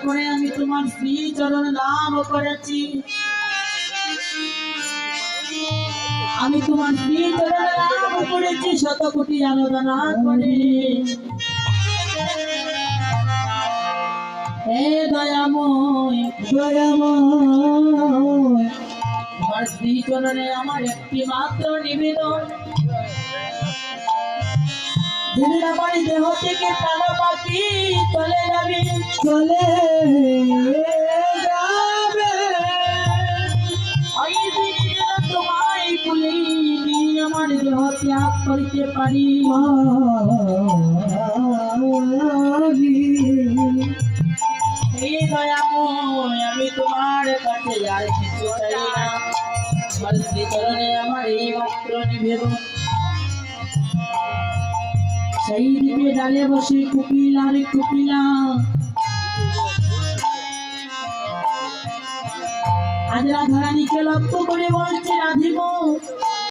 করে আমি তোমার শ্রী চরণ লাভ করেছি। আমি তোমার শ্রী চরণ লাভ করেছি শত কোটি আরাধনা করে। হে দয়াময় দয়াময়, তোমার শ্রী চরণে আমার একটি মাত্র নিবেদন, যদি আমার দেহ থেকে প্রাণ পাখি চলে যাবে চলে যাবে, ওই দিন যেন তোমায় ভুলে নিয়ে আমার দেহ ত্যাগ করতে পারি। হে দয়াময়, আমি তোমার কাছে আর কিছু চাই না, তোমার শ্রীচরণে আমার এই মাত্র নিবেদন। সেই দ্বীপে ডালে বসে কুকিলা রে কুকিলা, আজ রাধারানীকে লক্ষ্য করে বলছে রাধিব